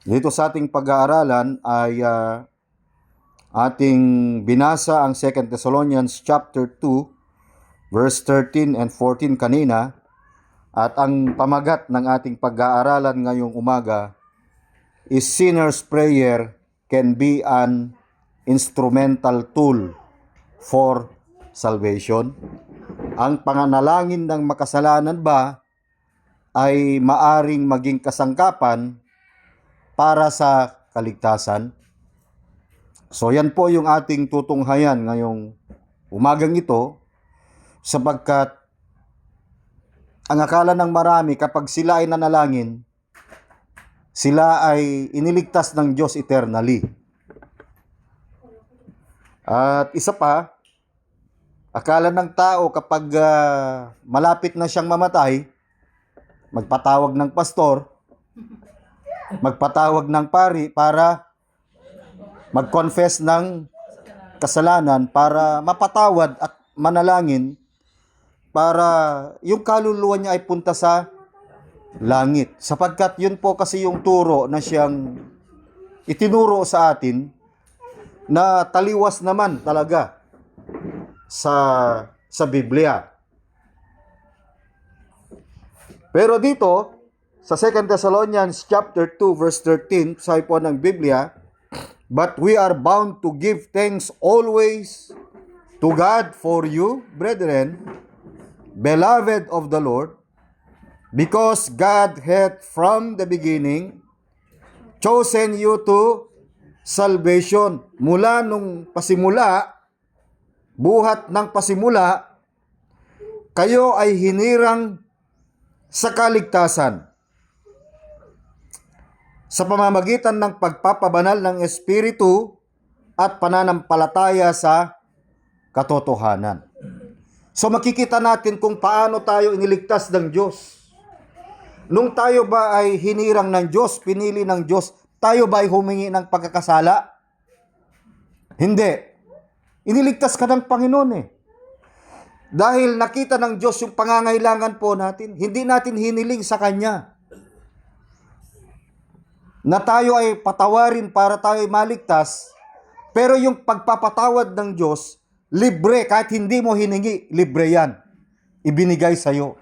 Dito sa ating pag-aaralan ay ating binasa ang 2 Thessalonians chapter 2 verse 13 and 14 kanina, at ang pamagat ng ating pag-aaralan ngayong umaga is sinner's prayer can be an instrumental tool for salvation. Ang panganalangin ng makasalanan ba ay maaring maging kasangkapan para sa kaligtasan? So yan po yung ating tutunghayan ngayong umagang ito, sapagkat ang akala ng marami kapag sila ay nanalangin, sila ay iniligtas ng Diyos eternally. At isa pa, akala ng tao kapag malapit na siyang mamatay, magpatawag ng pastor, magpatawag ng pari para mag-confess ng kasalanan, para mapatawad at manalangin, para yung kaluluwa niya ay punta sa langit. Sapagkat yun po kasi yung turo na siyang itinuro sa atin, na taliwas naman talaga sa Biblia. Pero dito sa 2 Thessalonians chapter 2 verse 13, sabi po ng Biblia, "But we are bound to give thanks always to God for you, brethren, beloved of the Lord, because God hath from the beginning chosen you to salvation." Mula nung pasimula, buhat ng pasimula, kayo ay hinirang sa kaligtasan sa pamamagitan ng pagpapabanal ng Espiritu at pananampalataya sa katotohanan. So makikita natin kung paano tayo iniligtas ng Diyos. Nung tayo ba ay hinirang ng Diyos, pinili ng Diyos, tayo ba ay humingi ng pagkakasala? Hindi. Iniligtas ka ng Panginoon eh. Dahil nakita ng Diyos yung pangangailangan po natin, hindi natin hiniling sa Kanya na tayo ay patawarin para tayo ay maligtas, pero yung pagpapatawad ng Diyos, libre, kahit hindi mo hiningi, libre yan. Ibinigay sa'yo.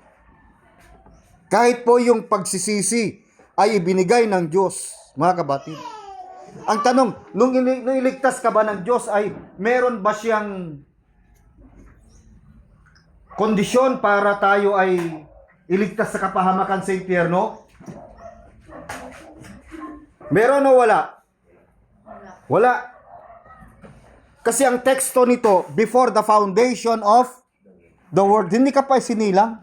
Kahit po yung pagsisisi ay ibinigay ng Diyos, mga kabatid. Ang tanong, nung iniligtas ka ba ng Diyos, ay meron ba siyang kondisyon para tayo ay iligtas sa kapahamakan sa impyerno? Meron o wala? Wala. Kasi ang teksto nito, before the foundation of the world, hindi ka pa sinilang.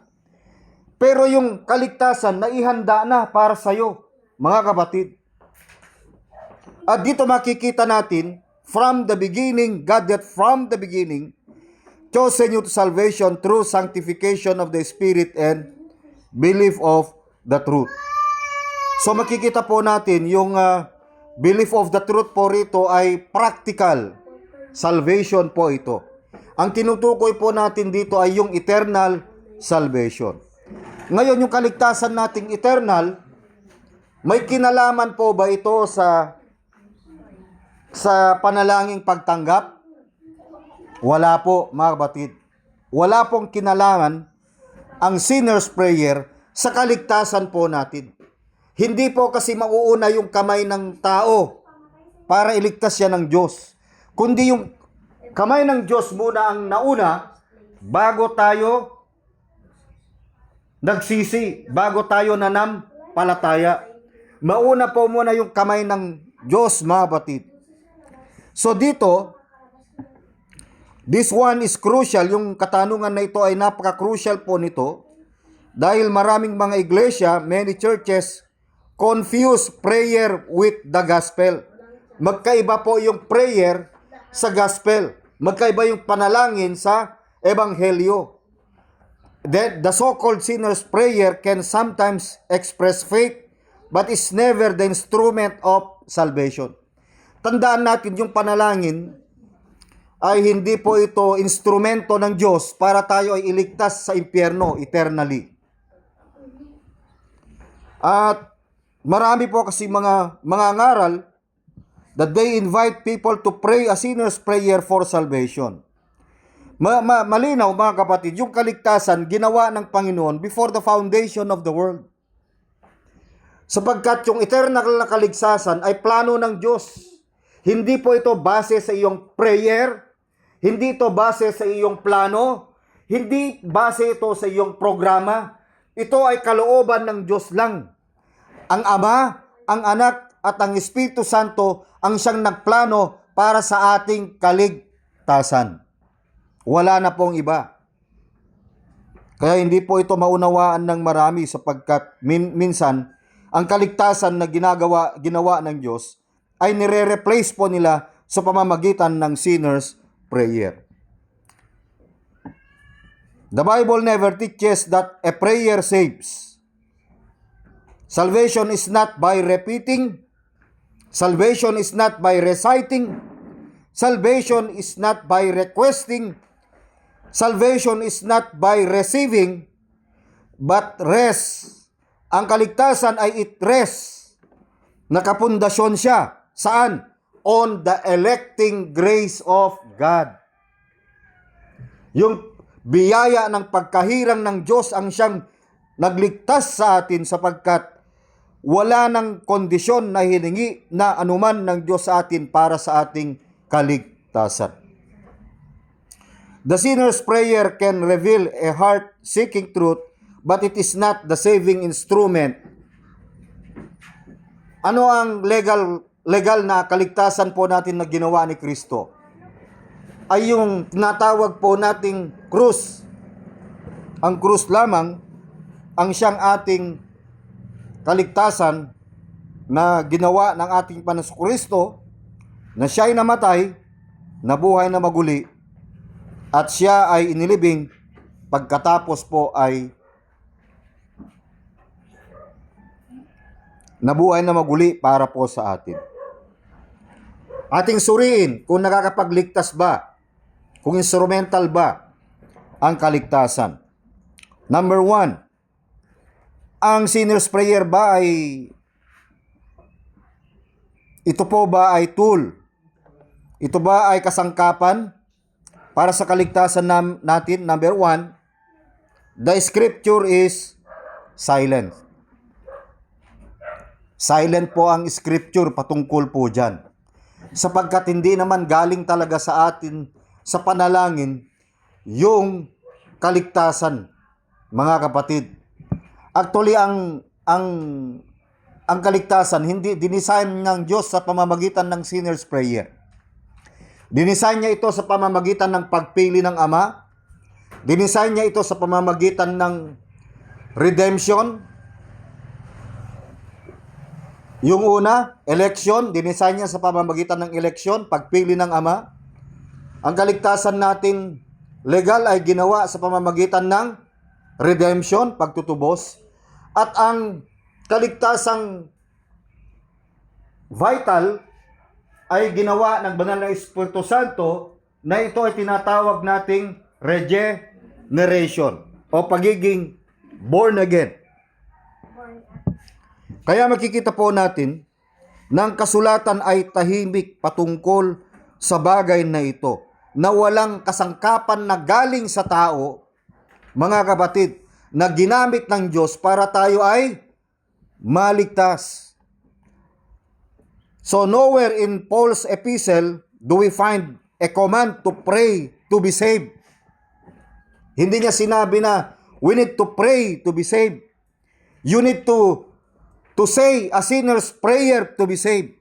Pero yung kaligtasan, naihanda na para sa'yo, mga kapatid. At dito makikita natin, from the beginning, God that from the beginning, chosen you to salvation through sanctification of the Spirit and belief of the truth. So makikita po natin yung belief of the truth po rito ay practical salvation po ito. Ang tinutukoy po natin dito ay yung eternal salvation. Ngayon, yung kaligtasan nating eternal, may kinalaman po ba ito sa panalangin pagtanggap? Wala po, mga kapatid. Wala pong kinalaman ang sinner's prayer sa kaligtasan po natin. Hindi po kasi mauuna yung kamay ng tao para iligtas siya ng Diyos, kundi yung kamay ng Diyos muna ang nauna bago tayo nagsisi, bago tayo nanampalataya. Mauna po muna yung kamay ng Diyos, mga batid. So dito, this one is crucial. Yung katanungan na ito ay napaka-crucial po nito, dahil maraming mga iglesia, many churches, confuse prayer with the gospel. Magkaiba po yung prayer sa gospel. Magkaiba yung panalangin sa ebanghelyo. The so-called sinner's prayer can sometimes express faith, but is never the instrument of salvation. Tandaan natin, yung panalangin ay hindi po ito instrumento ng Diyos para tayo ay iligtas sa impyerno eternally. At marami po kasi mga ngaral that they invite people to pray a sinner's prayer for salvation. Malinaw mga kapatid, yung kaligtasan ginawa ng Panginoon before the foundation of the world. Sapagkat yung eternal na kaligtasan ay plano ng Diyos. Hindi po ito base sa iyong prayer, hindi ito base sa iyong plano, hindi base ito sa iyong programa. Ito ay kalooban ng Diyos lang. Ang Ama, ang Anak, at ang Espiritu Santo ang siyang nagplano para sa ating kaligtasan. Wala na pong iba. Kaya hindi po ito maunawaan ng marami sapagkat minsan ang kaligtasan na ginawa ng Diyos ay nire-replace po nila sa pamamagitan ng sinner's prayer. The Bible never teaches that a prayer saves. Salvation is not by repeating. Salvation is not by reciting. Salvation is not by requesting. Salvation is not by receiving, but rest. Ang kaligtasan ay it rests. Nakapundasyon siya. Saan? On the electing grace of God. Yung biyaya ng pagkahirang ng Diyos ang siyang nagligtas sa atin sapagkat wala ng kondisyon na hiningi na anuman ng Diyos sa atin para sa ating kaligtasan. The sinner's prayer can reveal a heart seeking truth, but it is not the saving instrument. Ano ang legal na kaligtasan po natin na ginawa ni Kristo? Ay yung tinatawag po nating krus. Ang krus lamang ang siyang ating kaligtasan na ginawa ng ating Panginoon Kristo, na siya ay namatay, nabuhay na maguli, at siya ay inilibing pagkatapos po ay nabuhay na maguli para po sa atin. Ating suriin kung nakakapagligtas ba, kung instrumental ba ang kaligtasan. Number 1, ang sinner's prayer ba ay ito po ba ay tool? Ito ba ay kasangkapan para sa kaligtasan natin? Number 1, the scripture is silent. Silent po ang scripture patungkol po dyan. Sapagkat hindi naman galing talaga sa atin sa panalangin yung kaligtasan, mga kapatid. Actually, ang kaligtasan hindi dinisign ng Diyos sa pamamagitan ng sinner's prayer. Dinisign niya ito sa pamamagitan ng pagpili ng Ama. Dinisign niya ito sa pamamagitan ng redemption. Yung una, election, dinisign niya sa pamamagitan ng election, pagpili ng Ama. Ang kaligtasan natin legal ay ginawa sa pamamagitan ng redemption, pagtutubos. At ang kaligtasang vital ay ginawa ng Banal na Espiritu Santo na ito ay tinatawag nating regeneration o pagiging born again. Kaya makikita po natin na ang kasulatan ay tahimik patungkol sa bagay na ito, na walang kasangkapan na galing sa tao, mga kapatid, na ginamit ng Diyos para tayo ay maligtas. So nowhere in Paul's epistle do we find a command to pray to be saved. Hindi niya sinabi na we need to pray to be saved. You need to say a sinner's prayer to be saved.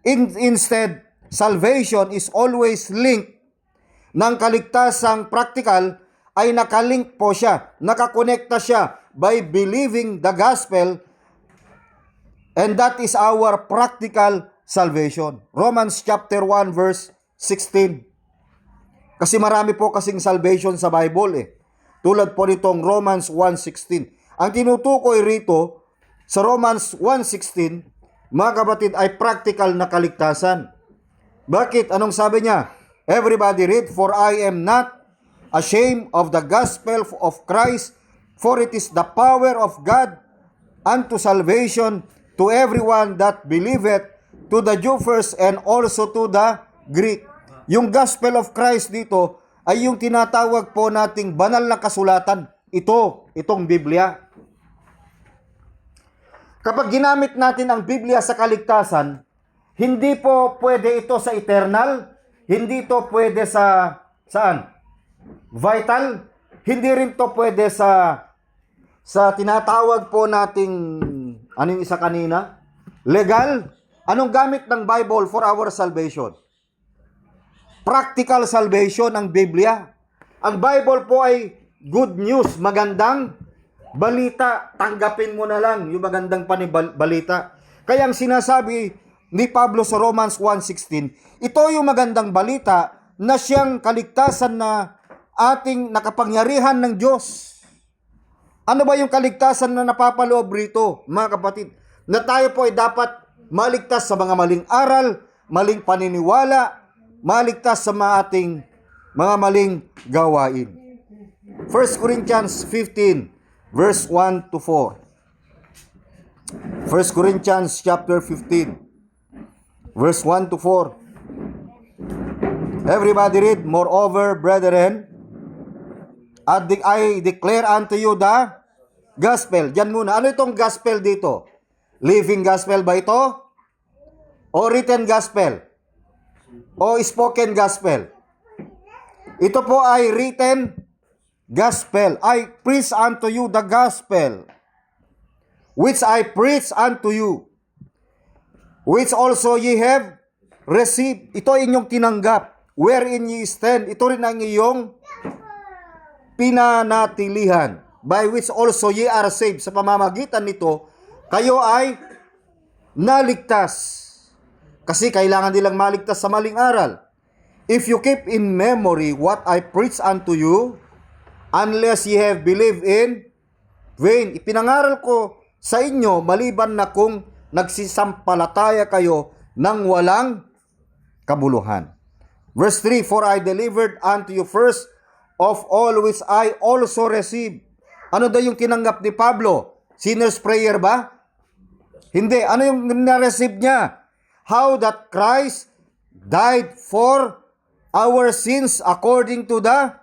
Instead, salvation is always linked ng kaligtasang practical ay nakalink po siya, nakakonekta siya by believing the gospel, and that is our practical salvation. Romans chapter 1 verse 16. Kasi marami po kasing salvation sa Bible eh. Tulad po nitong Romans 1:16. Ang tinutukoy rito sa Romans 1:16, mga kapatid, ay practical na kaligtasan. Bakit? Anong sabi niya? Everybody read, for I am not ashamed of the gospel of Christ, for it is the power of God unto salvation to everyone that believeth, to the Jew first and also to the Greek. Yung gospel of Christ dito ay yung tinatawag po nating banal na kasulatan. Itong Biblia. Kapag ginamit natin ang Biblia sa kaligtasan, hindi po pwede ito sa eternal, hindi ito pwede sa saan? Vital, hindi rin to pwede sa tinatawag po nating anong isa kanina? Legal. Anong gamit ng Bible for our salvation? Practical salvation ang Biblia. Ang Bible po ay good news, magandang balita. Tanggapin mo na lang yung magandang balita. Kaya ang sinasabi ni Pablo sa Romans 1:16, ito yung magandang balita na siyang kaligtasan na ating nakapangyarihan ng Diyos. Ano ba yung kaligtasan na napapaloob rito, mga kapatid? Na tayo po ay dapat maligtas sa mga maling aral, maling paniniwala, maligtas sa ating mga maling gawain. 1 Corinthians 15, verse 1 to 4. 1 Corinthians chapter 15, verse 1 to 4. Everybody read, moreover, brethren, I declare unto you the gospel. Diyan muna. Ano itong gospel dito? Living gospel ba ito? O written gospel? O spoken gospel? Ito po ay written gospel. I preach unto you the gospel, which I preach unto you, which also ye have received. Ito ay inyong tinanggap, wherein ye stand. Ito rin ang iyong pinanatilihan, by which also ye are saved. Sa pamamagitan nito, kayo ay naligtas. Kasi kailangan nilang maligtas sa maling aral. If you keep in memory what I preach unto you, unless ye have believed in vain. Ipinangaral ko sa inyo, maliban na kung nagsisampalataya kayo ng walang kabuluhan. Verse 3, for I delivered unto you first of all which I also received. Ano daw yung tinanggap ni Pablo? Sinner's prayer ba? Hindi. Ano yung na-receive niya? How that Christ died for our sins according to the,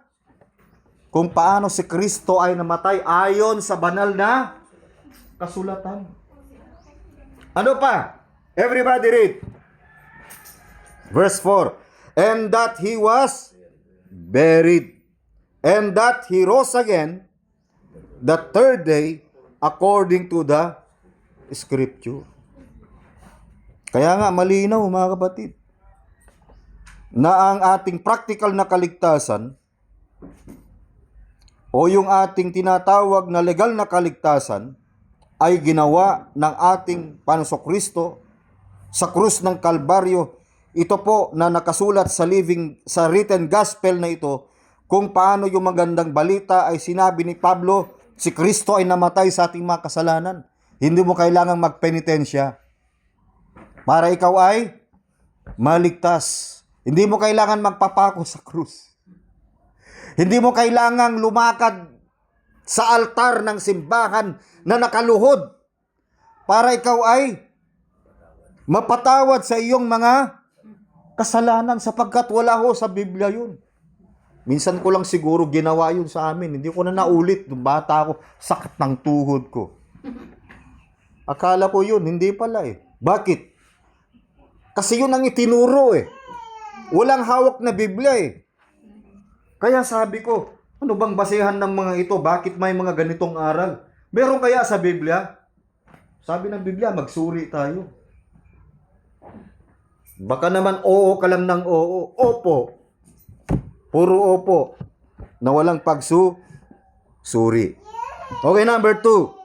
kung paano si Kristo ay namatay ayon sa banal na kasulatan. Ano pa? Everybody read. Verse 4. And that he was buried, and that he rose again the third day according to the Scripture. Kaya nga malinaw, mga kapatid, na ang ating practical na kaligtasan o yung ating tinatawag na legal na kaligtasan ay ginawa ng ating Panginoong sa krus ng Kalbaryo. Ito po na nakasulat sa written gospel na ito, kung paano yung magandang balita ay sinabi ni Pablo, si Kristo ay namatay sa ating mga kasalanan. Hindi mo kailangang magpenitensya para ikaw ay maligtas. Hindi mo kailangan magpapako sa krus. Hindi mo kailangang lumakad sa altar ng simbahan na nakaluhod para ikaw ay mapatawad sa iyong mga kasalanan, sapagkat wala ho sa Biblia yun. Minsan ko lang siguro ginawa yun sa amin. Hindi ko na naulit. Nung bata ako, sakit ng tuhod ko. Akala ko yun, hindi pala eh. Bakit? Kasi yun ang itinuro eh. Walang hawak na Biblia eh. Kaya sabi ko, ano bang basehan ng mga ito? Bakit may mga ganitong aral? Meron kaya sa Biblia? Sabi ng Biblia, magsuri tayo. Baka naman oo ka lang ng oo. Opo. Puro opo. Na walang suri. Okay, number 2.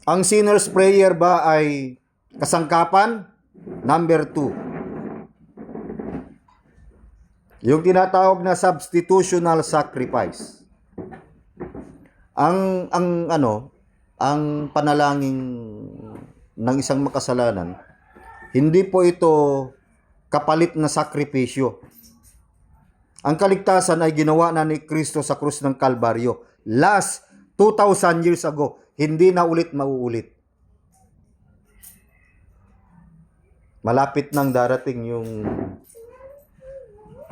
Ang sinner's prayer ba ay kasangkapan? Number 2. Yung tinatawag na substitutional sacrifice. Ang panalangin ng isang makasalanan, hindi po ito kapalit na sakripisyo. Ang kaligtasan ay ginawa na ni Kristo sa krus ng Kalbaryo. Last 2,000 years ago. Hindi na ulit mauulit. Malapit nang darating yung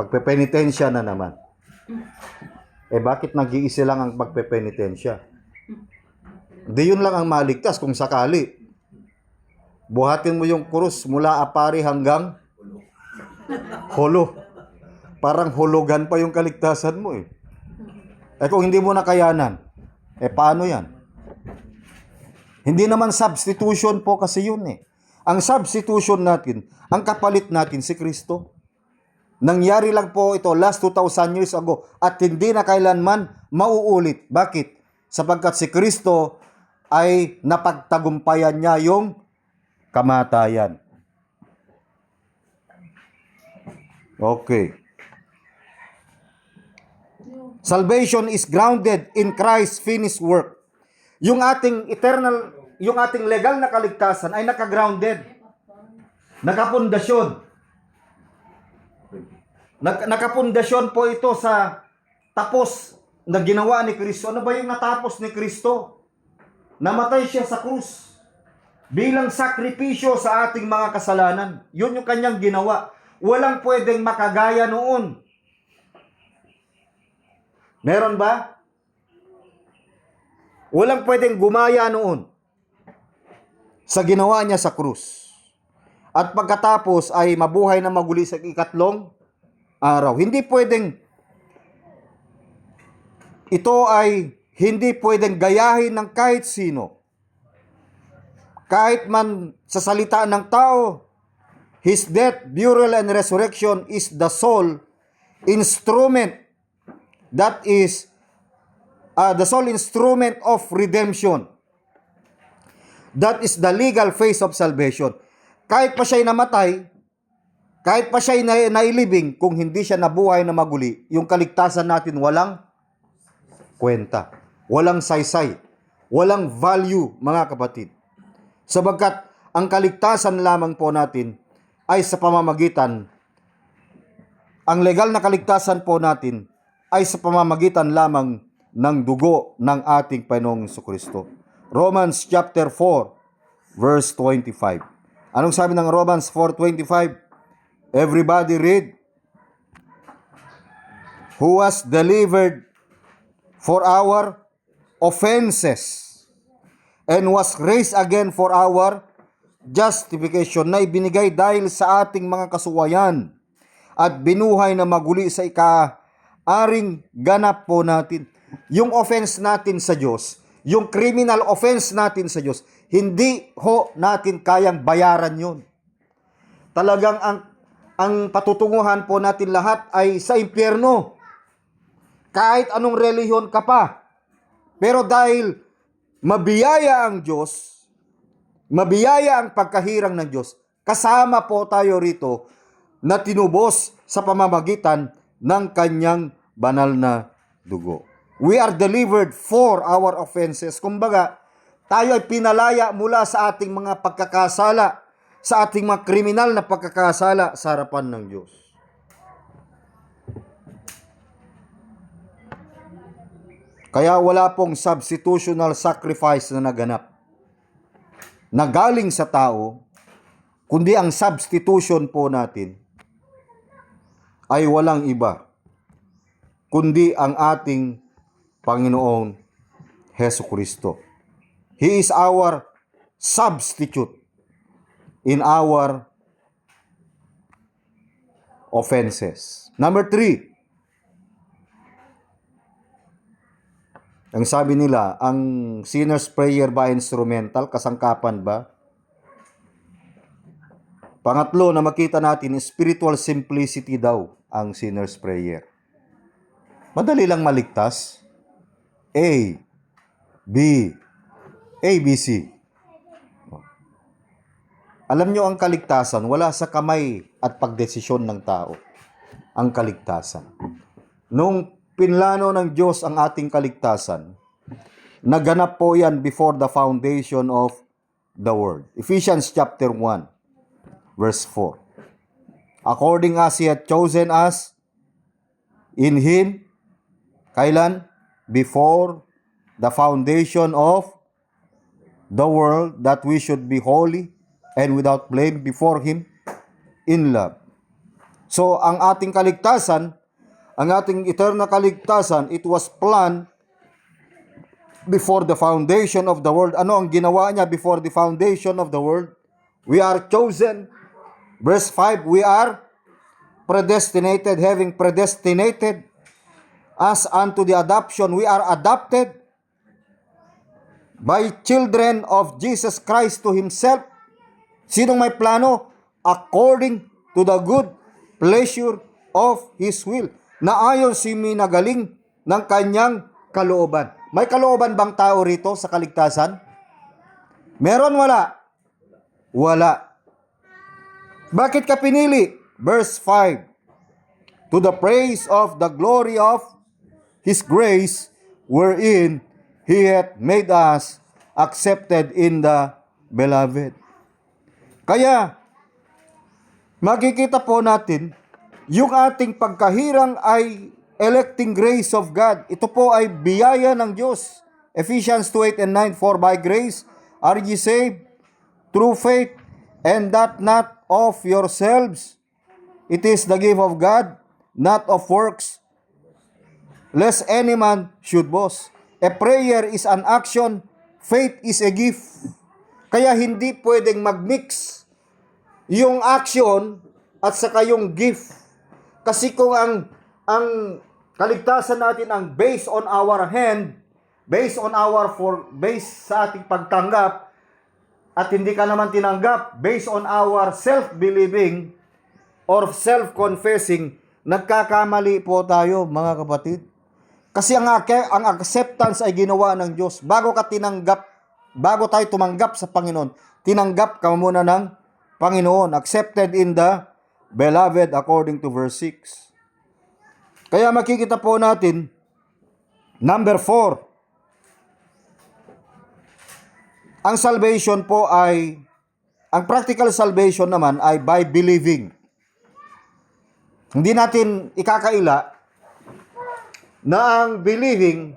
pagpepenitensya na naman. Bakit nag-iisa lang ang pagpepenitensya? Di yun lang ang maligtas kung sakali. Buhatin mo yung krus mula apari hanggang hulo. Parang hulugan pa yung kaligtasan mo eh. Kung hindi mo nakayanan, paano yan? Hindi naman substitution po kasi yun eh. Ang substitution natin, ang kapalit natin si Kristo. Nangyari lang po ito last 2,000 years ago at hindi na kailanman mauulit. Bakit? Sapagkat si Kristo ay napagtagumpayan niya yung kamatayan. Okay. Salvation is grounded in Christ's finished work. Yung ating legal na kaligtasan ay naka-grounded. Nakapundasyon. Nakapundasyon po ito sa tapos na ginawa ni Kristo. Ano ba yung natapos ni Kristo? Namatay siya sa krus bilang sakripisyo sa ating mga kasalanan. Yun yung kanyang ginawa. Walang pwedeng makagaya noon. Meron ba? Walang pwedeng gumaya noon sa ginawa niya sa krus. At pagkatapos ay mabuhay na maguli sa ikatlong araw. Ito ay hindi pwedeng gayahin ng kahit sino. Kahit man sa salita ng tao, His death, burial, and resurrection is the sole instrument the sole instrument of redemption. That is the legal phase of salvation. Kahit pa siya'y namatay, kahit pa siya'y nailibing, kung hindi siya nabuhay na maguli, yung kaligtasan natin walang kwenta, walang saysay, walang value, mga kapatid. Sabagkat ang kaligtasan lamang po natin ay sa pamamagitan, ang legal na kaligtasan po natin ay sa pamamagitan lamang ng dugo ng ating Panginoong Jesucristo. Romans chapter 4, verse 25. Anong sabi ng Romans 4:25? Everybody read. Who was delivered for our offenses and was raised again for our justification, na ibinigay dahil sa ating mga kasuwayan at binuhay na maguli sa ika-aring ganap po natin. Yung offense natin sa Diyos, yung criminal offense natin sa Diyos, hindi ho natin kayang bayaran yun. Talagang ang patutunguhan po natin lahat ay sa impyerno. Kahit anong relihiyon ka pa. Pero dahil mabiyaya ang Diyos, mabiyaya ang pagkahirang ng Diyos, kasama po tayo rito na tinubos sa pamamagitan ng kanyang banal na dugo. We are delivered for our offenses. Kumbaga, tayo ay pinalaya mula sa ating mga pagkakasala, sa ating mga kriminal na pagkakasala sa harapan ng Diyos. Kaya wala pong substitutional sacrifice na naganap na galing sa tao, kundi ang substitution po natin ay walang iba, kundi ang ating Panginoong Jesucristo. He is our substitute in our offenses. Number 3, ang sabi nila, ang sinner's prayer ba instrumental? Kasangkapan ba? Pangatlo na makita natin, spiritual simplicity daw ang sinner's prayer. Madali lang maligtas. ABC. Alam nyo, ang kaligtasan, wala sa kamay at pagdesisyon ng tao. Ang kaligtasan. Nung pinlano ng Diyos ang ating kaligtasan, naganap po yan before the foundation of the world. Ephesians chapter 1, verse 4. According as He hath chosen us in Him, kailan? Before the foundation of the world, that we should be holy and without blame before Him in love. So, ang ating kaligtasan, ang ating eternal kaligtasan, it was planned before the foundation of the world. Ano ang ginawa niya before the foundation of the world? We are chosen. Verse 5, we are predestinated, having predestinated us unto the adoption. We are adopted by children of Jesus Christ to Himself. Sinong may plano? According to the good pleasure of His will. Na ayon si minagaling ng kanyang kalooban. May kalooban bang tao rito sa kaligtasan? Meron, wala? Wala. Bakit ka pinili? Verse 5, to the praise of the glory of His grace, wherein He hath made us accepted in the beloved. Kaya, makikita po natin, yung ating pagkahirang ay electing grace of God. Ito po ay biyaya ng Diyos. Ephesians 2:8 and 9, for by grace are ye saved through faith, and that not of yourselves. It is the gift of God, not of works, lest any man should boast. A prayer is an action, faith is a gift. Kaya hindi pwedeng mag-mix yung action at saka yung gift. Kasi kung ang kaligtasan natin ang based on our hand, based sa ating pagtanggap, at hindi ka naman tinanggap based on our self-believing or self-confessing, nagkakamali po tayo, mga kapatid. Kasi ang acceptance ay ginawa ng Diyos. Bago tayo tumanggap sa Panginoon, tinanggap ka muna ng Panginoon. Accepted in the beloved according to verse 6. Kaya makikita po natin, number 4, ang salvation po ay, ang practical salvation naman ay by believing. Hindi natin ikakaila na ang believing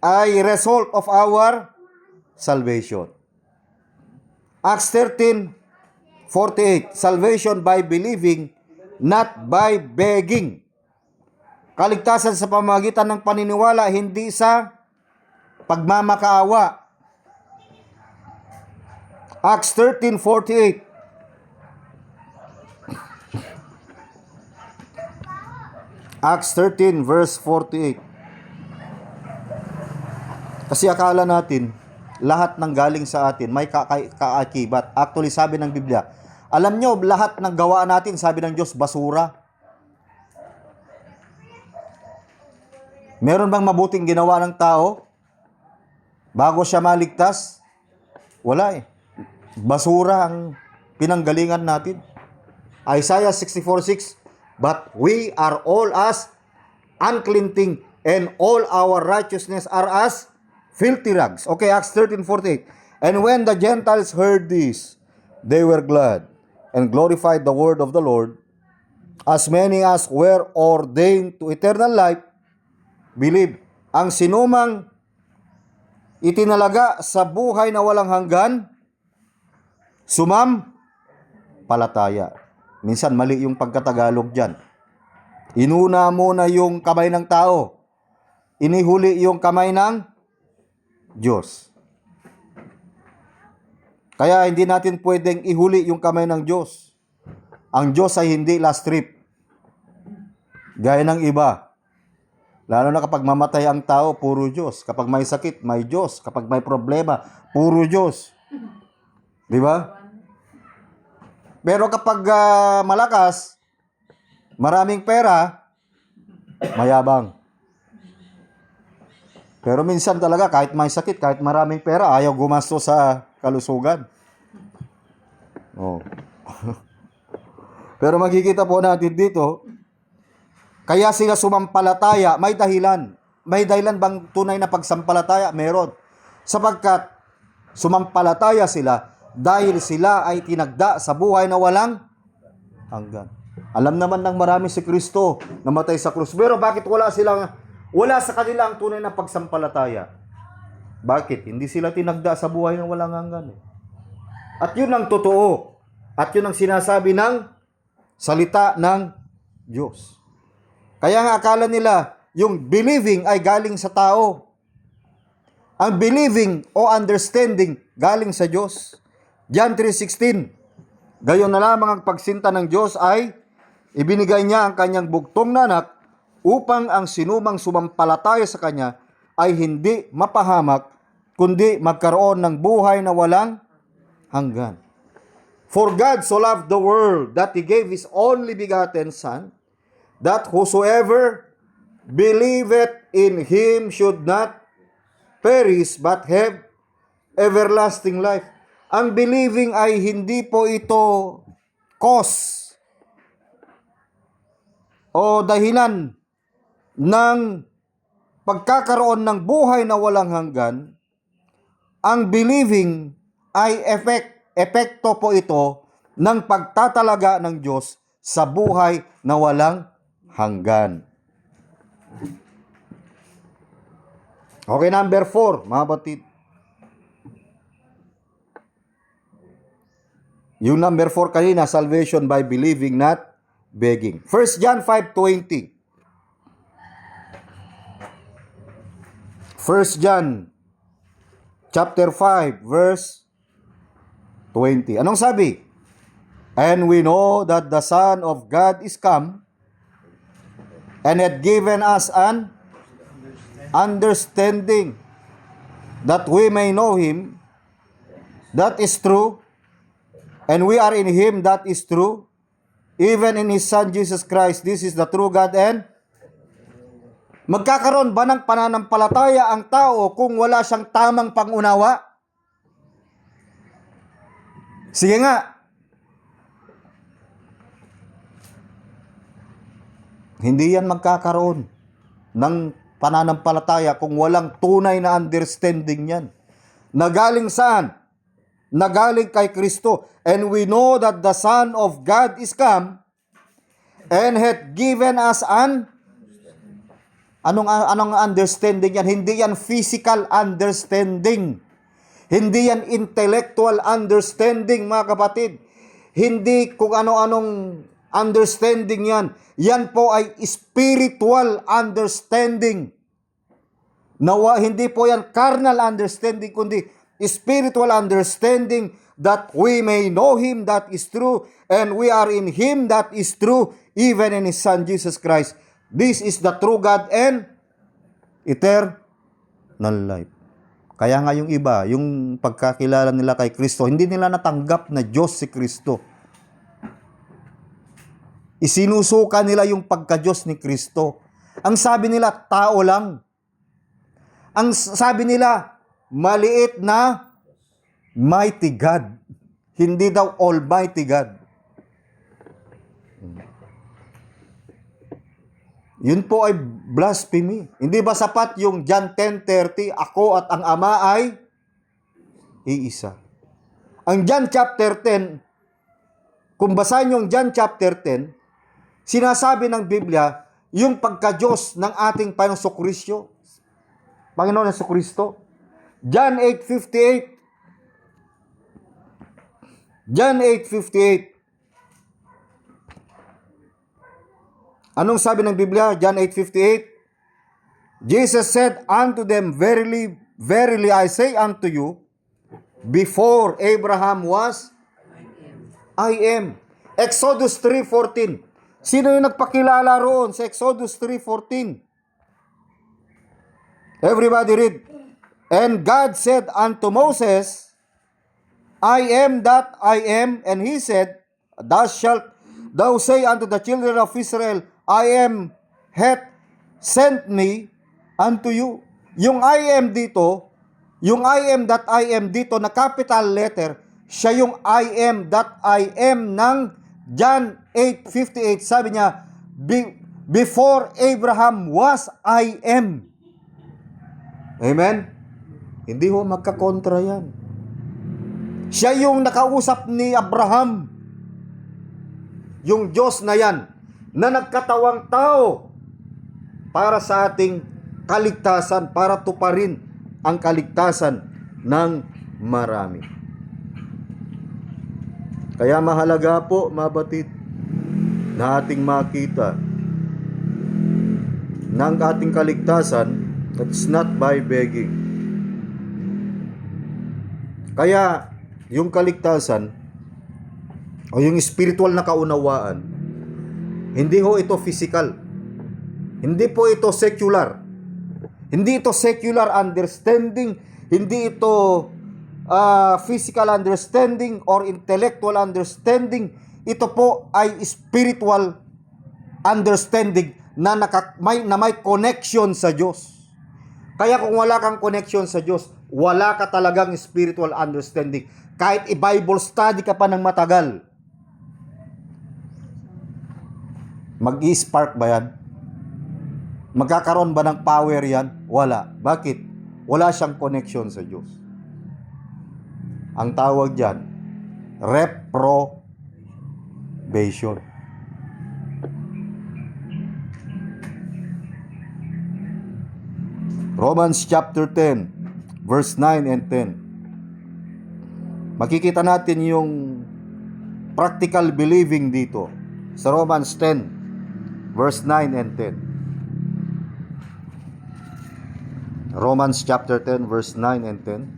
ay result of our salvation. Acts 13:48, salvation by believing, not by begging. Kaligtasan sa pamamagitan ng paniniwala, hindi sa pagmamakaawa. Acts 13:48. Acts 13 verse 48. Kasi akala natin, lahat ng galing sa atin may kaakibat. Actually, sabi ng Biblia, alam nyo, lahat ng gawa natin, sabi ng Diyos, basura. Meron bang mabuting ginawa ng tao bago siya maligtas? Wala eh. Basura ang pinanggalingan natin. Isaiah 64:6, but we are all as unclean thing, and all our righteousness are as filthy rags. Okay, Acts 13:48. And when the Gentiles heard this, they were glad and glorified the word of the Lord. As many as were ordained to eternal life, believe. Ang sinumang itinalaga sa buhay na walang hanggan, palataya. Minsan mali yung pagkatagalog dyan. Inuna muna yung kamay ng tao. Inihuli yung kamay ng Diyos. Kaya hindi natin pwedeng ihuli yung kamay ng Diyos. Ang Diyos ay hindi last trip. Gaya ng iba. Lalo na kapag mamatay ang tao, puro Diyos. Kapag may sakit, may Diyos. Kapag may problema, puro Diyos. Di ba? Pero kapag malakas, maraming pera, mayabang. Pero minsan talaga, kahit may sakit, kahit maraming pera, ayaw gumasto sa kalusugan. Oh. Pero makikita po natin dito, kaya sila sumampalataya, may dahilan. May dahilan bang tunay na pagsampalataya? Meron. Sapagkat sumampalataya sila dahil sila ay tinagda sa buhay na walang hanggan. Alam naman ng marami si Kristo namatay sa krus. Pero bakit wala sa kanila ang tunay na pagsampalataya? Bakit? Hindi sila tinagda sa buhay ng walang hanggan. At yun ang totoo. At yun ang sinasabi ng salita ng Diyos. Kaya nga akala nila, yung believing ay galing sa tao. Ang believing o understanding galing sa Diyos. John 3:16. Gayon na lamang ang pagsinta ng Diyos ay ibinigay niya ang kanyang bugtong na anak upang ang sinumang sumampalataya sa kanya ay hindi mapahamak, kundi magkaroon ng buhay na walang hanggan. For God so loved the world that He gave His only begotten Son, that whosoever believeth in Him should not perish but have everlasting life. Ang believing ay hindi po ito cause o dahilan ng pagkakaroon ng buhay na walang hanggan. Ang believing ay epekto po ito ng pagtatalaga ng Diyos sa buhay na walang hanggan. Okay, number 4, mga batid. Yung number 4 kanina, salvation by believing, not begging. 1 John 5:20. 1 John chapter 5 verse 20. Anong sabi? And we know that the Son of God is come and had given us an understanding that we may know Him. That is true. And we are in Him, that is true. Even in His Son, Jesus Christ, this is the true God and magkakaroon ba ng pananampalataya ang tao kung wala siyang tamang pangunawa? Sige nga. Hindi yan magkakaroon ng pananampalataya kung walang tunay na understanding yan. Nagaling saan? Nagaling kay Kristo. And we know that the Son of God is come and hath given us an anong understanding yan? Hindi yan physical understanding. Hindi yan intellectual understanding, mga kapatid. Hindi kung ano-anong understanding yan. Yan po ay spiritual understanding. Hindi po yan carnal understanding, kundi spiritual understanding that we may know Him that is true, and we are in Him that is true, even in His Son Jesus Christ. This is the true God and eternal life. Kaya nga yung iba, yung pagkakilala nila kay Kristo, hindi nila natanggap na Diyos si Kristo. Isinusuka nila yung pagka-Diyos ni Kristo. Ang sabi nila, tao lang. Ang sabi nila, maliit na mighty God. Hindi daw almighty God. Yun po ay blasphemy. Hindi ba sapat yung John 10:30, ako at ang Ama ay iisa? Ang John chapter 10, kung basahin yung John chapter 10, sinasabi ng Biblia, yung pagka-Diyos ng ating Panginoon Jesucristo. John 8:58. John 8:58. Anong sabi ng Biblia? John 8:58. Jesus said unto them, Verily, verily I say unto you, before Abraham was, I am. Exodus 3:14. Sino yung nagpakilala roon sa Exodus 3:14? Everybody read. And God said unto Moses, I am that I am. And he said, Thus shalt thou say unto the children of Israel, I am hath sent me unto you. Yung I am dito, yung I am that I am dito na capital letter, siya yung I am that I am ng John 8:58. Sabi niya, before Abraham was, I am. Amen? Hindi ho magkakontra yan. Siya yung nakausap ni Abraham. yung Diyos na yan na nagkatawang tao para sa ating kaligtasan, para tuparin ang kaligtasan ng marami. Kaya mahalaga po, mabatid, na ating makita na ang ating kaligtasan, it's not by begging. Kaya yung kaligtasan o yung spiritual na kaunawaan, hindi ho ito physical. Hindi po ito secular. Hindi ito secular understanding. Hindi ito physical understanding or intellectual understanding. Ito po ay spiritual understanding na may connection sa Diyos. Kaya kung wala kang connection sa Diyos, wala ka talagang spiritual understanding. Kahit i-Bible study ka pa ng matagal, mag-i-spark ba yan? Magkakaroon ba ng power yan? Wala. Bakit? Wala siyang connection sa Diyos. Ang tawag dyan, reprobation. Romans chapter 10, verse 9 and 10. Makikita natin yung practical believing dito sa Romans 10, verse 9 and 10. Romans chapter 10, verse 9 and 10.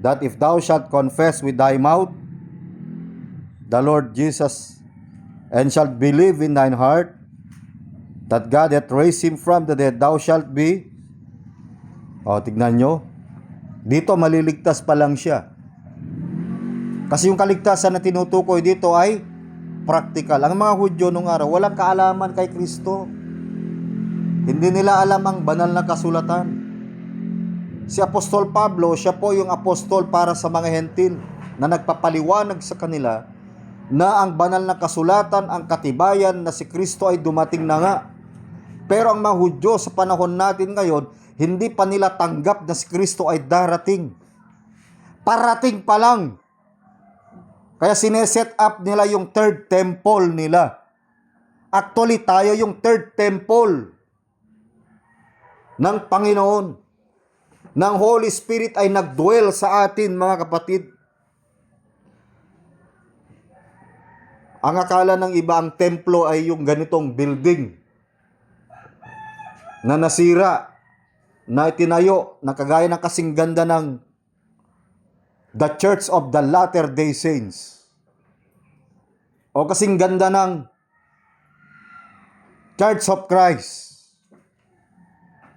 That if thou shalt confess with thy mouth the Lord Jesus, and shalt believe in thine heart that God hath raised him from the dead, thou shalt be... tignan nyo. Dito maliligtas pa lang siya. Kasi yung kaligtasan na tinutukoy dito ay practical. Ang mga Hudyo nung araw, walang kaalaman kay Kristo. Hindi nila alam ang banal na kasulatan. Si Apostol Pablo, siya po yung apostol para sa mga hentil na nagpapaliwanag sa kanila na ang banal na kasulatan, ang katibayan na si Kristo ay dumating na nga. Pero ang mga Hudyo sa panahon natin ngayon, hindi pa nila tanggap na si Kristo ay darating. Parating pa lang. Kaya sineset up nila yung third temple nila. Actually, tayo yung third temple ng Panginoon. Ng Holy Spirit ay nagdwell sa atin, mga kapatid. Ang akala ng iba, ang templo ay yung ganitong building na nasira, na itinayo, na kagaya ng kasing ganda ng The Church of the Latter-day Saints, o kasing ganda ng Church of Christ.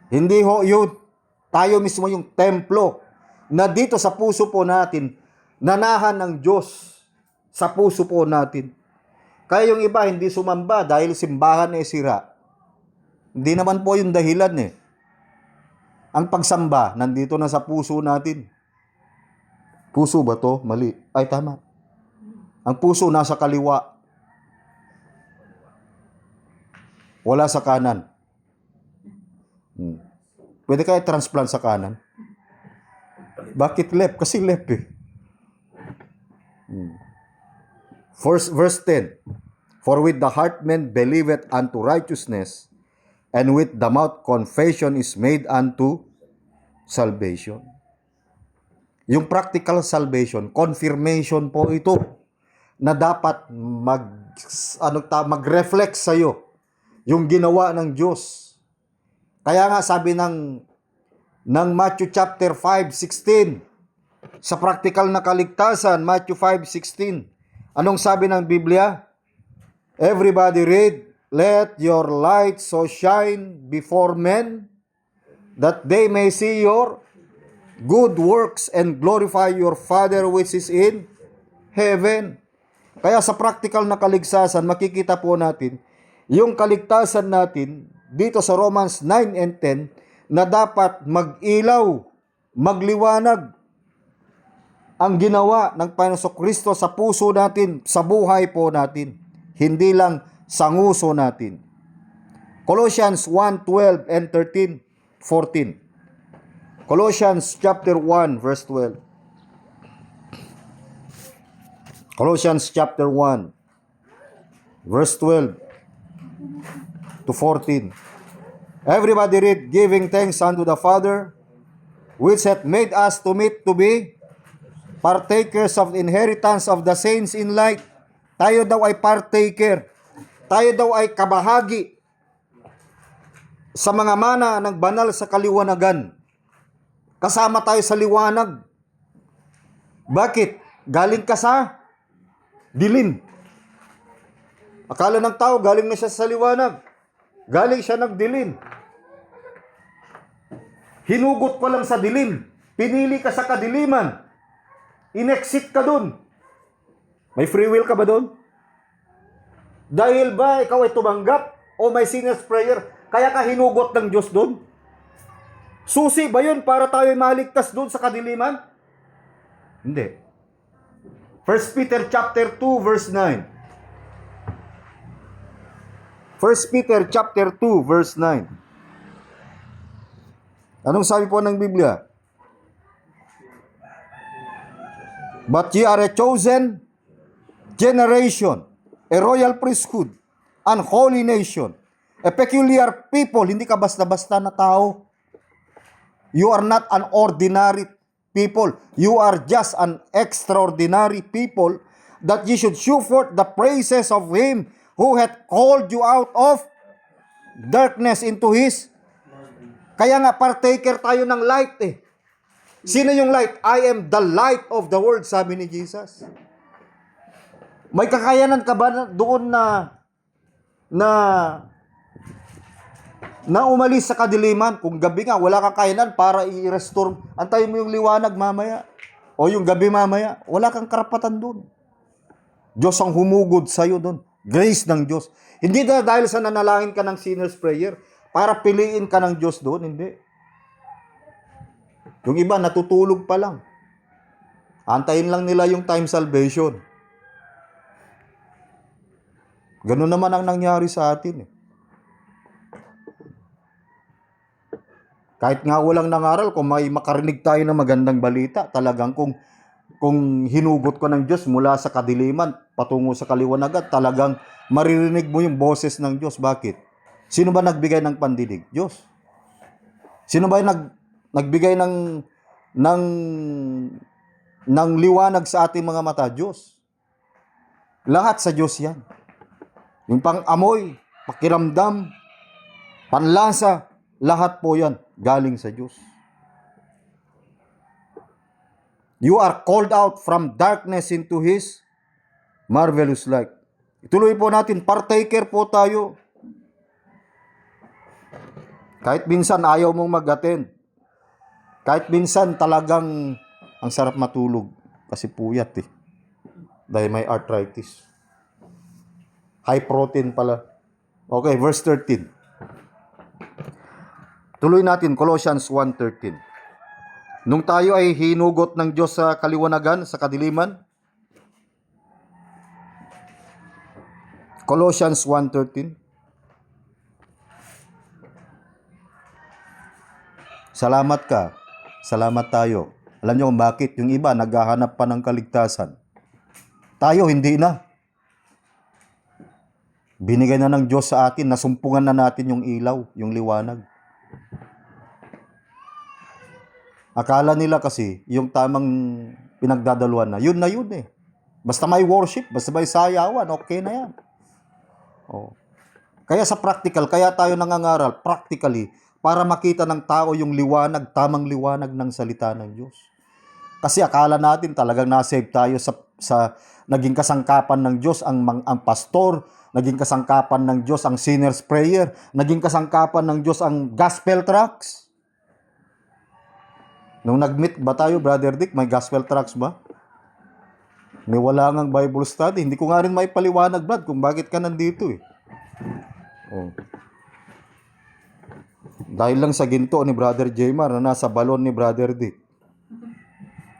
Hindi ho yun. Tayo mismo yung templo na dito sa puso po natin, nanahan ng Diyos sa puso po natin. Kaya yung iba hindi sumamba dahil simbahan ay sira. Hindi naman po yung dahilan eh. Ang pagsamba, nandito na sa puso natin. Puso ba to? Mali. Ay, tama. Ang puso nasa kaliwa. Wala sa kanan. Pwede kaya transplant sa kanan? Bakit left? Kasi left eh. Verse 10. For with the heart man believeth unto righteousness, and with the mouth confession is made unto salvation. Yung practical salvation, confirmation po ito na dapat mag-reflect sa iyo yung ginawa ng Diyos. Kaya nga sabi ng Matthew chapter 5:16 sa practical na kaligtasan, Matthew 5:16. Anong sabi ng Biblia? Everybody read, let your light so shine before men that they may see your good works and glorify your Father which is in heaven. Kaya sa practical na kaligtasan, makikita po natin yung kaligtasan natin dito sa Romans 9 and 10 na dapat mag-ilaw, magliwanag ang ginawa ng Panginoong Kristo sa puso natin, sa buhay po natin, hindi lang sa nguso natin. Colossians 1:12 and 14. Colossians chapter 1 verse 12. Colossians chapter 1 verse 12 to 14. Everybody read, giving thanks unto the Father, which hath made us to meet to be partakers of the inheritance of the saints in light. Tayo daw ay partaker. Tayo daw ay kabahagi sa mga mana ng banal sa kaliwanagan. Kasama tayo sa liwanag. Bakit? Galing ka sa dilim. Akala ng tao, galing na siya sa liwanag. Galing siya ng dilim. Hinugot pa lang sa dilim. Pinili ka sa kadiliman. Inexit ka dun. May free will ka ba dun? Dahil ba ikaw ay tumanggap o may sinner's prayer, kaya ka hinugot ng Diyos dun? Susi ba yun para tayo maligtas dun sa kadiliman? Hindi. 1 Peter chapter 2 verse 9. 1 Peter chapter 2 verse 9. Anong sabi po ng Biblia? But ye are a chosen generation, a royal priesthood, an holy nation, a peculiar people. Hindi ka basta-basta na tao. You are not an ordinary people. You are just an extraordinary people, that ye should show forth the praises of Him who hath called you out of darkness into His. Kaya nga, partaker tayo ng light eh. Sino yung light? I am the light of the world, sabi ni Jesus. May kakayanan ka ba doon na umalis sa kadiliman? Kung gabi nga, wala kang kakayanan para i-restore. Antayin mo yung liwanag mamaya. O yung gabi mamaya. Wala kang karapatan doon. Diyos ang humugod sa'yo doon. Grace ng Diyos. Hindi na dahil sa nanalangin ka ng sinner's prayer, para piliin ka ng Diyos doon. Hindi. Yung iba, natutulog pa lang. Antayin lang nila yung time salvation. Ganun naman ang nangyari sa atin eh. Kahit nga walang nangaral, kung may makarinig tayo ng magandang balita, talagang kung hinugot ko ng Diyos mula sa kadiliman patungo sa kaliwanagan, talagang maririnig mo yung boses ng Diyos. Bakit? Sino ba nagbigay ng pandinig? Diyos. Sino ba yung nagbigay ng liwanag sa ating mga mata? Diyos. Lahat sa Diyos yan. Yung pang-amoy, pakiramdam, panlasa, lahat po yan galing sa Diyos. You are called out from darkness into His marvelous light. Ituloy po natin, partaker po tayo. Kahit minsan ayaw mong mag-attend. Kahit minsan talagang ang sarap matulog kasi puyat eh. Dahil may arthritis. High protein pala. Okay, verse 13. Tuloy natin, Colossians 1:13. Nung tayo ay hinugot ng Diyos sa kaliwanagan, sa kadiliman. Colossians 1:13. Salamat ka. Salamat tayo. Alam niyo kung bakit? Yung iba naghahanap pa ng kaligtasan. Tayo hindi na. Binigay na ng Diyos sa atin, nasumpungan na natin yung ilaw, yung liwanag. Akala nila kasi, yung tamang pinagdadaluan na yun eh. Basta may worship, basta may sayawan, okay na yan. Oh. Kaya sa practical, kaya tayo nangangaral, practically, para makita ng tao yung liwanag, tamang liwanag ng salita ng Diyos. Kasi akala natin talagang nasave tayo sa naging kasangkapan ng Diyos ang pastor, naging kasangkapan ng Diyos ang sinner's prayer, naging kasangkapan ng Diyos ang gospel tracts. Nung nag-meet ba tayo, Brother Dick, may gospel tracts ba? May wala ngang Bible study. Hindi ko nga rin may paliwanag, Brad, kung bakit ka nandito eh. Oh. Dahil lang sa ginto ni Brother Jmar na nasa balon ni Brother Dick.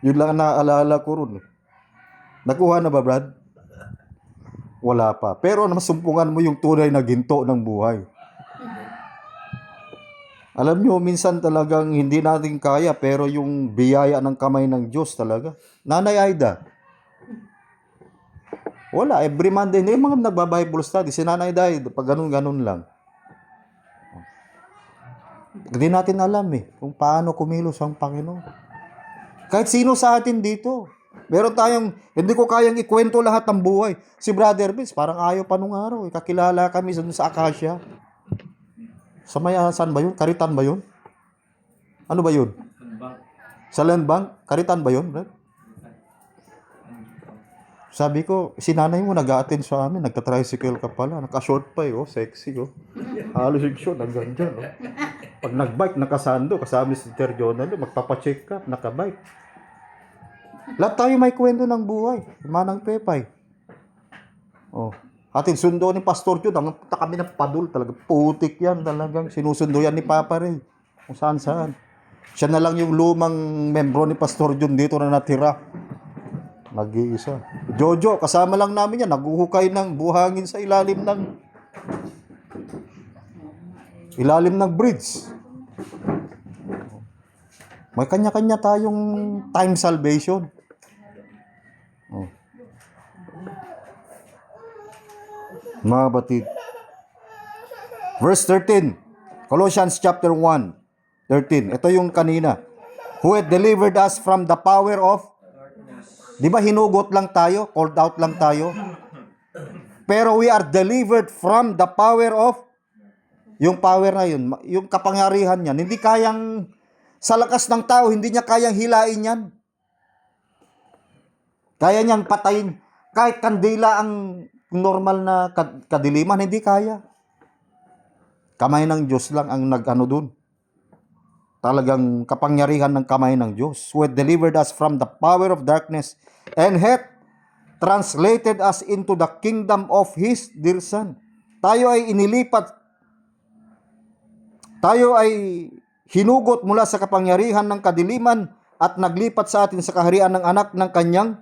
Yun lang naaalala ko ron. Nakuha na ba, Brad? Wala pa. Pero masumpungan mo yung tunay na ginto ng buhay. Alam nyo, minsan talagang hindi natin kaya, pero yung biyaya ng kamay ng Diyos talaga. Nanay Aida, Wala, every Monday, hindi mga nagba-Bible study. Si Nanay Day, pag ganun-ganun lang. Hindi natin alam kung paano kumilos ang Panginoon. Kahit sino sa atin dito. Meron tayong, hindi ko kayang ikwento lahat ng buhay. Si Brother Vince, parang ayaw pa nung araw. Kakilala kami sa Acacia. Sa saan ba yun? Karitan ba yun? Ano ba yun? Sa Land Bank? Karitan ba yun, Brad? Sabi ko, si nanay mo nag-a-attend sa amin, nagta-tricycle ka pala, naka-short pa sexy Halos yung short, hanggang dyan Pag nag-bike, nakasando, kasama si Sir Jonah, magpapacheck up, naka-bike. Lahat tayo may kwento ng buhay, Manang Pepay. Atin sundo ni Pastor Jude, ang punta kami ng padul, talaga putik yan, talagang sinusundo yan ni Papa Ray, kung saan-saan. Siya na lang yung lumang membro ni Pastor Jude dito na natira. Nag-iisa. Jojo, kasama lang namin yan. Naguhukay ng buhangin sa ilalim ng bridge. May kanya-kanya tayong time salvation. Mga batid. Verse 13. Colossians chapter 1:13. Ito yung kanina. Who had delivered us from the power of, di ba hinugot lang tayo? Called out lang tayo? Pero we are delivered from the power of, yung power na yun, yung kapangyarihan niyan. Hindi kayang, sa lakas ng tao, hindi niya kayang hilain yan. Kaya niyang patayin. Kahit kandila ang normal na kadiliman, hindi kaya. Kamay ng Diyos lang ang nag-ano dun. Talagang kapangyarihan ng kamay ng Diyos, who had delivered us from the power of darkness and hath translated us into the kingdom of His dear Son. Tayo ay inilipat, tayo ay hinugot mula sa kapangyarihan ng kadiliman at naglipat sa atin sa kaharian ng anak ng kanyang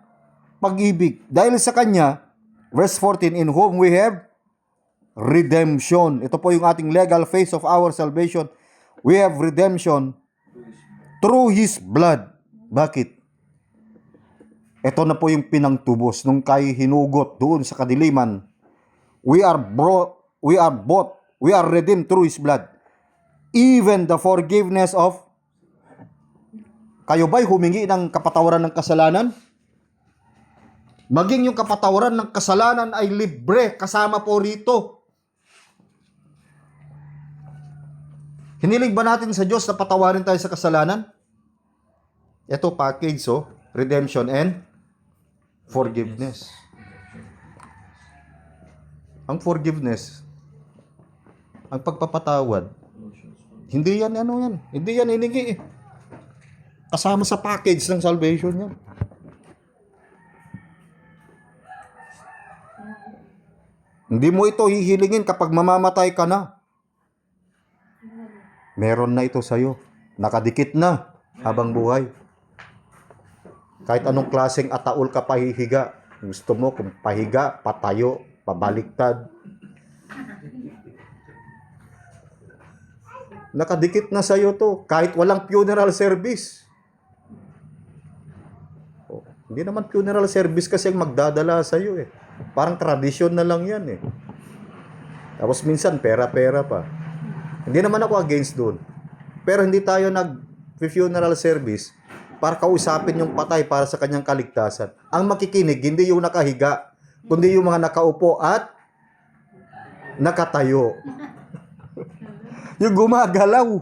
pag-ibig. Dahil sa kanya, verse 14, in whom we have redemption. Ito po yung ating legal phase of our salvation. We have redemption through His blood. Bakit? Ito na po yung pinangtubos nung kayo hinugot doon sa kadiliman. We are redeemed through His blood. Even the forgiveness of, kayo ba'y humingi ng kapatawaran ng kasalanan? Maging yung kapatawaran ng kasalanan ay libre, kasama po rito. Hinilig ba natin sa Diyos na patawarin tayo sa kasalanan? Ito package, redemption and forgiveness. Ang forgiveness, ang pagpapatawad, hindi yan hindi yan hiningi kasama sa package ng salvation yan. Hindi mo ito hihilingin kapag mamamatay ka na. Meron na ito sa'yo. Nakadikit na habang buhay. Kahit anong klaseng ataol ka pahihiga. Gusto mo kung pahiga, patayo, pabaliktad. Nakadikit na sa'yo to. Kahit walang funeral service. Hindi naman funeral service kasi ang magdadala sa'yo Parang tradisyon na lang yan Tapos minsan pera-pera pa. Hindi naman ako against doon. Pero hindi tayo nag-funeral service para kausapin yung patay para sa kanyang kaligtasan. Ang makikinig, hindi yung nakahiga, kundi yung mga nakaupo at nakatayo. Yung gumagalaw.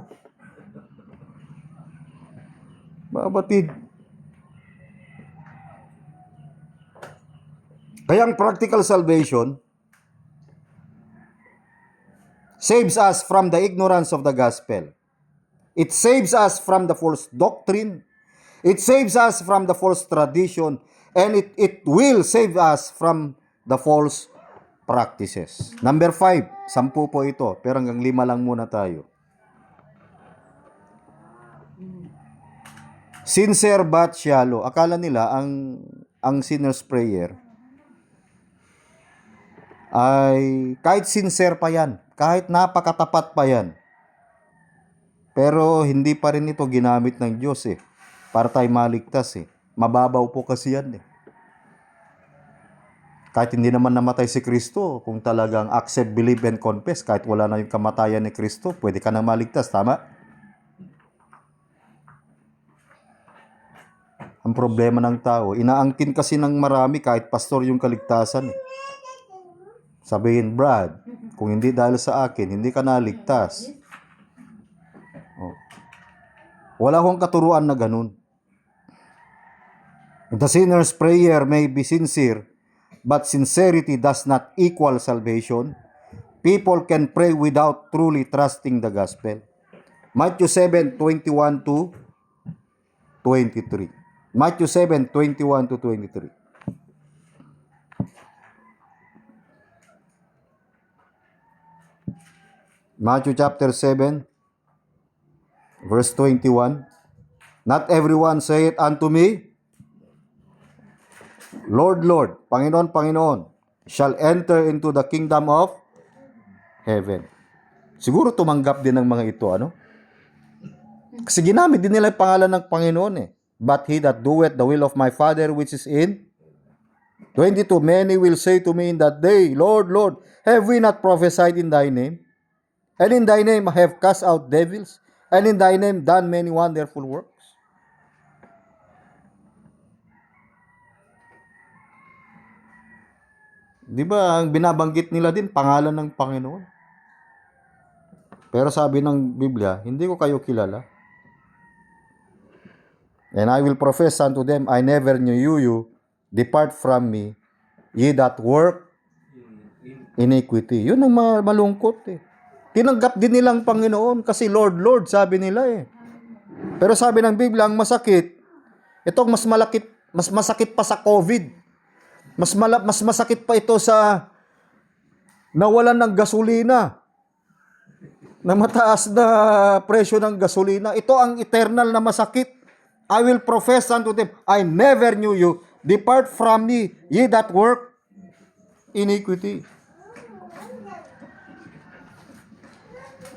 Mga batid. Kaya ang practical salvation saves us from the ignorance of the gospel. It saves us from the false doctrine. It saves us from the false tradition. And it will save us from the false practices. Number 5, 10 po ito. Pero hanggang 5 lang muna tayo. Sincere but shallow. Akala nila ang sinner's prayer ay kahit sincere pa yan, kahit napakatapat pa yan, pero hindi pa rin ito ginamit ng Diyos para tayo maligtas Mababaw po kasi yan Kahit hindi naman namatay si Kristo, kung talagang accept, believe, and confess, kahit wala na yung kamatayan ni Kristo, pwede ka nang maligtas, tama? Ang problema ng tao, inaangkin kasi ng marami kahit pastor yung kaligtasan. Sabihin, Brad, kung hindi dahil sa akin, hindi ka naligtas. Oh. Wala akong katuruan na ganun. The sinner's prayer may be sincere, but sincerity does not equal salvation. People can pray without truly trusting the gospel. Matthew 7:21 to 23. Matthew 7:21 to 23. Matthew chapter 7, verse 21. Not everyone saith unto me, Lord, Lord, Panginoon, Panginoon, shall enter into the kingdom of heaven. Siguro tumanggap din ng mga ito, ano? Kasi ginamit din nila yung pangalan ng Panginoon eh. But he that doeth the will of my Father which is in 22, many will say to me in that day, Lord, Lord, have we not prophesied in thy name? And in thy name have cast out devils, and in thy name done many wonderful works. Di ba, ang binabanggit nila din, pangalan ng Panginoon. Pero sabi ng Biblia, hindi ko kayo kilala. And I will profess unto them, I never knew you. Depart from me, ye that work iniquity. Yun ang malungkot eh. Tinanggap din nilang Panginoon kasi Lord, Lord, sabi nila eh. Pero sabi ng Biblia, ang masakit, itong mas masakit pa sa COVID. Mas masakit pa ito sa nawalan ng gasolina. Na mataas na presyo ng gasolina. Ito ang eternal na masakit. I will profess unto them, I never knew you. Depart from me, ye that work iniquity.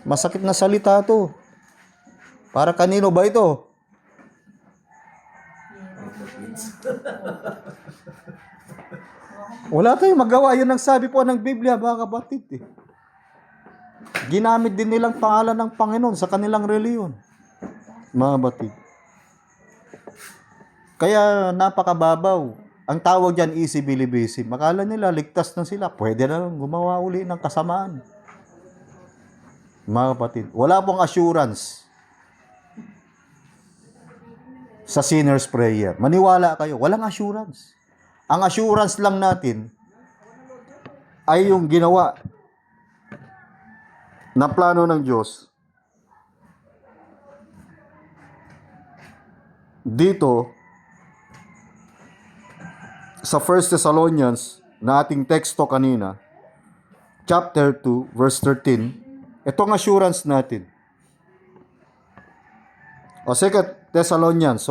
Masakit na salita to. Para kanino ba ito? Wala tayong magawa. Yun ang sabi po ng Biblia, mga kapatid. Ginamit din nilang pangalan ng Panginoon sa kanilang reliyon. Mga kapatid. Kaya napakababaw. Ang tawag dyan, easy believism. Makala nila, ligtas na sila. Pwede na lang gumawa uli ng kasamaan. Mga kapatid, wala pong assurance sa sinner's prayer. Maniwala kayo, walang assurance. Ang assurance lang natin ay yung ginawa na plano ng Diyos dito sa 1 Thessalonians na ating teksto kanina, chapter 2, verse 13, itong assurance natin. O 2 Thessalonians,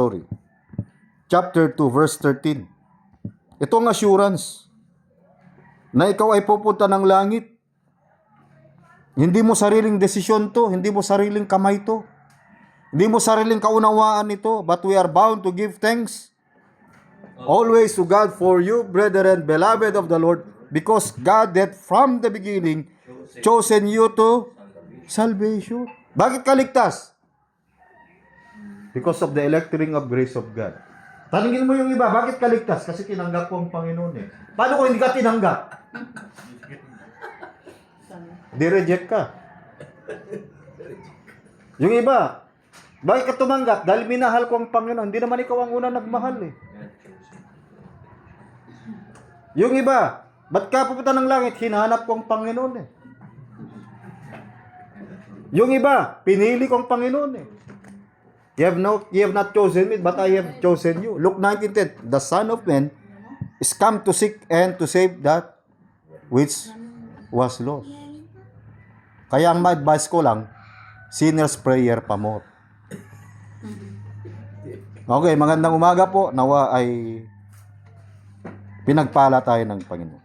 chapter 2, verse 13. Itong assurance na ikaw ay pupunta ng langit. Hindi mo sariling desisyon to, hindi mo sariling kamay to, hindi mo sariling kaunawaan ito, but we are bound to give thanks always to God for you, brethren, beloved of the Lord, because God that from the beginning chosen you to salvation. Bakit ka ligtas? Because of the electing of grace of God. Tanungin mo yung iba, bakit ka ligtas? Kasi tinanggap ko ang Panginoon eh. Paano kung hindi ka tinanggap? Di-reject ka. Yung iba, bakit ka tumanggap? Dahil minahal ko ang Panginoon. Hindi naman ikaw ang una nagmahal eh. Yung iba, ba't ka pupunta ng langit? Hinahanap ko ang Panginoon eh. Yung iba, pinili ko ang Panginoon eh. You have not chosen me, but I have chosen you. Luke 19:10, the Son of Man is come to seek and to save that which was lost. Kaya ang ma-advise ko lang, sinner's prayer pa more. Okay, magandang umaga po. Nawa ay pinagpala tayo ng Panginoon.